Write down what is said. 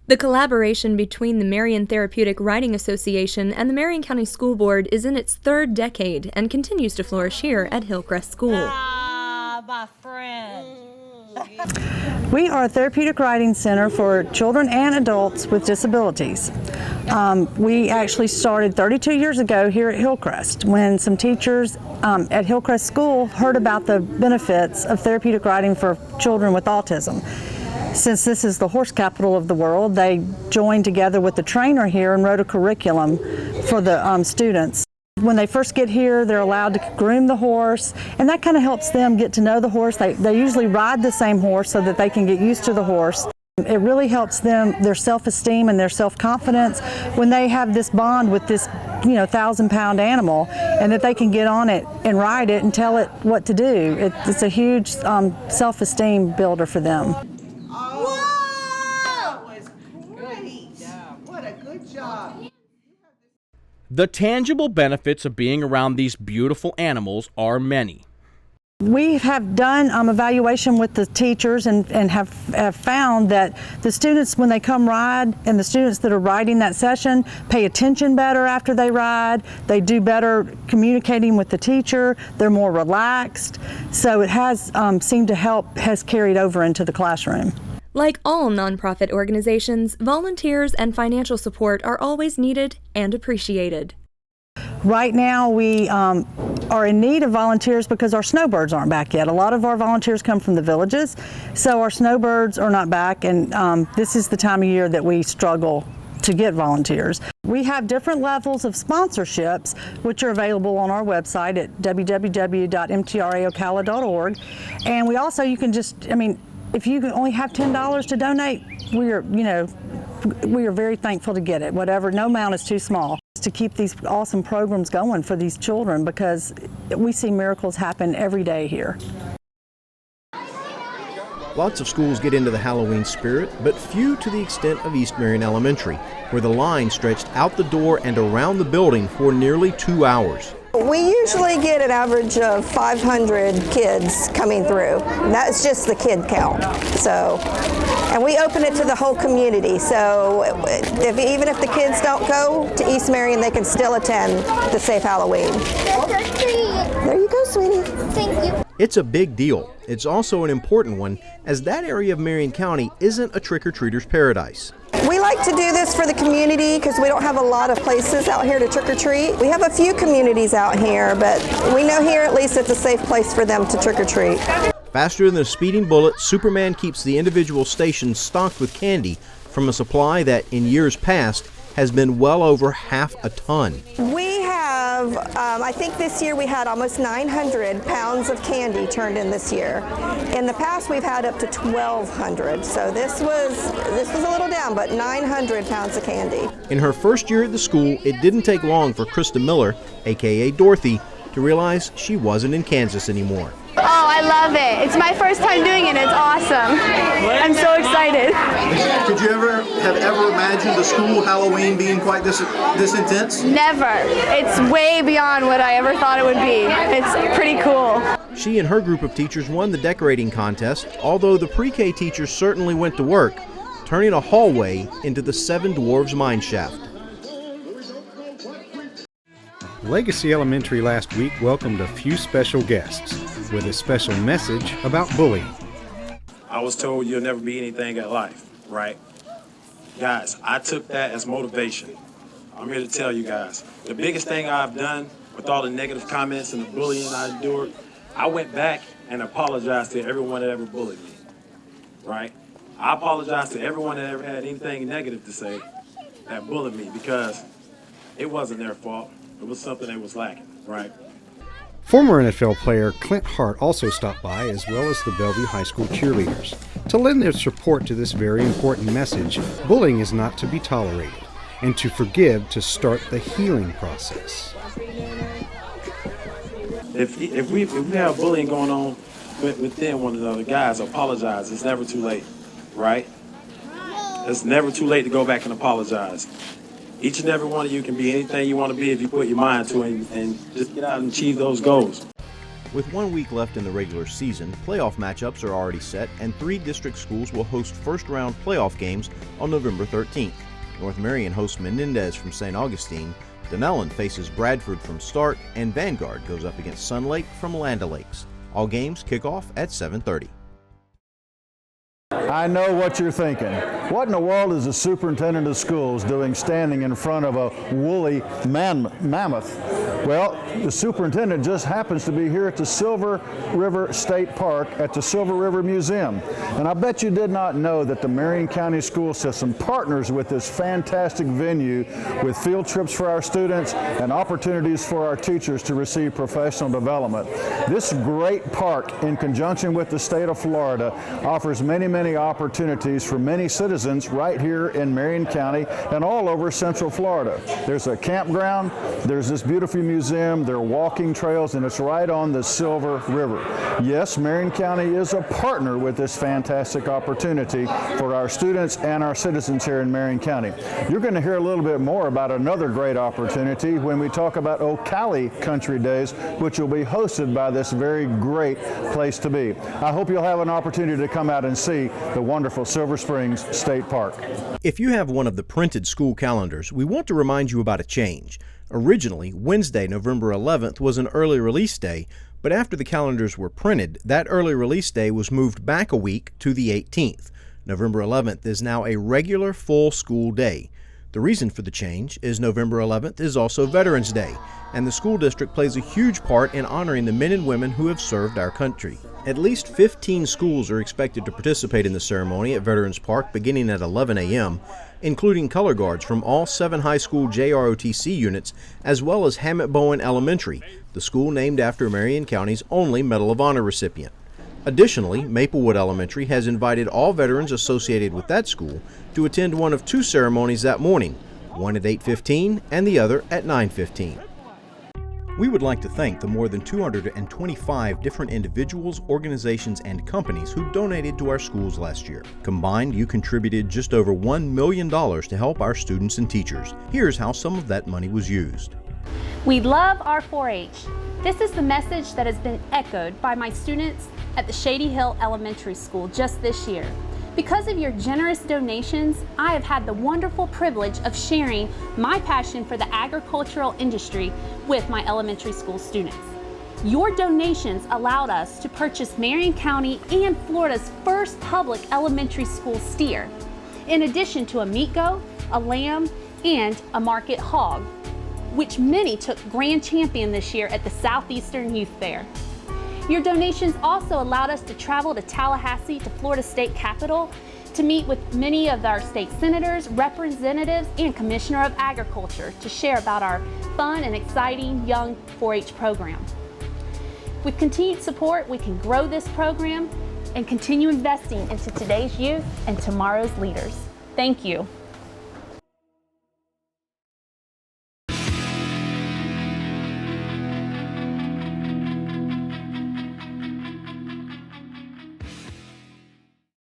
The collaboration between the Marion Therapeutic Riding Association and the Marion County School Board is in its third decade and continues to flourish here at Hillcrest School. Ah, my friend. We are a therapeutic riding center for children and adults with disabilities. We actually started 32 years ago here at Hillcrest when some teachers at Hillcrest School heard about the benefits of therapeutic riding for children with autism. Since this is the horse capital of the world, they joined together with the trainer here and wrote a curriculum for the students. When they first get here, they're allowed to groom the horse, and that kind of helps them get to know the horse. They usually ride the same horse so that they can get used to the horse. It really helps them, their self-esteem and their self-confidence, when they have this bond with this 1,000-pound animal, and that they can get on it and ride it and tell it what to do. It's a huge self-esteem builder for them. That was great. What a good job. The tangible benefits of being around these beautiful animals are many. We have done evaluation with the teachers and have found that the students, when they come ride, and the students that are riding that session pay attention better after they ride. They do better communicating with the teacher. They're more relaxed. So it has seemed to help, has carried over into the classroom. Like all nonprofit organizations, volunteers and financial support are always needed and appreciated. Right now we are in need of volunteers because our snowbirds aren't back yet. A lot of our volunteers come from the villages, so our snowbirds are not back, and this is the time of year that we struggle to get volunteers. We have different levels of sponsorships, which are available on our website at www.mtraocala.org, and we also, you can just, if you only have $10 to donate, we are very thankful to get it. Whatever, no amount is too small to keep these awesome programs going for these children, because we see miracles happen every day here. Lots of schools get into the Halloween spirit, but few to the extent of East Marion Elementary, where the line stretched out the door and around the building for nearly 2 hours. We usually get an average of 500 kids coming through. That's just the kid count. And we open it to the whole community. So even if the kids don't go to East Marion, they can still attend the Safe Halloween. There you go, sweetie. Thank you. It's a big deal. It's also an important one, as that area of Marion County isn't a trick-or-treater's paradise. We like to do this for the community because we don't have a lot of places out here to trick-or-treat. We have a few communities out here, but we know here at least it's a safe place for them to trick-or-treat. Faster than a speeding bullet, Superman keeps the individual stations stocked with candy from a supply that, in years past, has been well over half a ton. We have, I think this year we had almost 900 pounds of candy turned in this year. In the past we've had up to 1,200, so this was a little down, but 900 pounds of candy. In her first year at the school, it didn't take long for Krista Miller, aka Dorothy, to realize she wasn't in Kansas anymore. Oh, I love it. It's my first time doing it. It's awesome. I'm so excited. Could you have ever imagined the school Halloween being quite this intense? Never. It's way beyond what I ever thought it would be. It's pretty cool. She and her group of teachers won the decorating contest, although the pre-K teachers certainly went to work, turning a hallway into the Seven Dwarves mine shaft. Legacy Elementary last week welcomed a few special guests with a special message about bullying. I was told you'll never be anything in life, right? Guys, I took that as motivation. I'm here to tell you guys, the biggest thing I've done with all the negative comments and the bullying I endured, I went back and apologized to everyone that ever bullied me, right? I apologize to everyone that ever had anything negative to say that bullied me, because it wasn't their fault. It was something that was lacking, right? Former NFL player Clint Hart also stopped by, as well as the Bellevue High School cheerleaders, to lend their support to this very important message: bullying is not to be tolerated, and to forgive to start the healing process. If we have bullying going on within one another, guys, apologize. It's never too late, right? It's never too late to go back and apologize. Each and every one of you can be anything you want to be if you put your mind to it and just get out and achieve those goals. With 1 week left in the regular season, playoff matchups are already set, and 3 district schools will host first-round playoff games on November 13th. North Marion hosts Menendez from St. Augustine, Dunellen faces Bradford from Stark, and Vanguard goes up against Sun Lake from Land O'Lakes. All games kick off at 7:30. I know what you're thinking. What in the world is the superintendent of schools doing standing in front of a woolly mammoth? Well, the superintendent just happens to be here at the Silver River State Park at the Silver River Museum. And I bet you did not know that the Marion County School System partners with this fantastic venue with field trips for our students and opportunities for our teachers to receive professional development. This great park, in conjunction with the state of Florida, offers many opportunities for many citizens right here in Marion County and all over Central Florida. There's a campground, there's this beautiful museum, there are walking trails, and it's right on the Silver River. Yes, Marion County is a partner with this fantastic opportunity for our students and our citizens here in Marion County. You're going to hear a little bit more about another great opportunity when we talk about Ocala Country Days, which will be hosted by this very great place to be. I hope you'll have an opportunity to come out and see the wonderful Silver Springs State Park. If you have one of the printed school calendars, we want to remind you about a change. Originally, Wednesday, November 11th was an early release day, but after the calendars were printed, that early release day was moved back a week to the 18th. November 11th is now a regular full school day. The reason for the change is November 11th is also Veterans Day, and the school district plays a huge part in honoring the men and women who have served our country. At least 15 schools are expected to participate in the ceremony at Veterans Park beginning at 11 a.m., including color guards from all 7 high school JROTC units, as well as Hammett Bowen Elementary, the school named after Marion County's only Medal of Honor recipient. Additionally, Maplewood Elementary has invited all veterans associated with that school to attend one of 2 ceremonies that morning, one at 8:15 and the other at 9:15. We would like to thank the more than 225 different individuals, organizations, and companies who donated to our schools last year. Combined, you contributed just over $1 million to help our students and teachers. Here's how some of that money was used. We love our 4-H. This is the message that has been echoed by my students at the Shady Hill Elementary School just this year. Because of your generous donations, I have had the wonderful privilege of sharing my passion for the agricultural industry with my elementary school students. Your donations allowed us to purchase Marion County and Florida's first public elementary school steer, in addition to a meat goat, a lamb, and a market hog, which many took grand champion this year at the Southeastern Youth Fair. Your donations also allowed us to travel to Tallahassee, to Florida State Capitol, to meet with many of our state senators, representatives, and Commissioner of Agriculture to share about our fun and exciting young 4-H program. With continued support, we can grow this program and continue investing into today's youth and tomorrow's leaders. Thank you.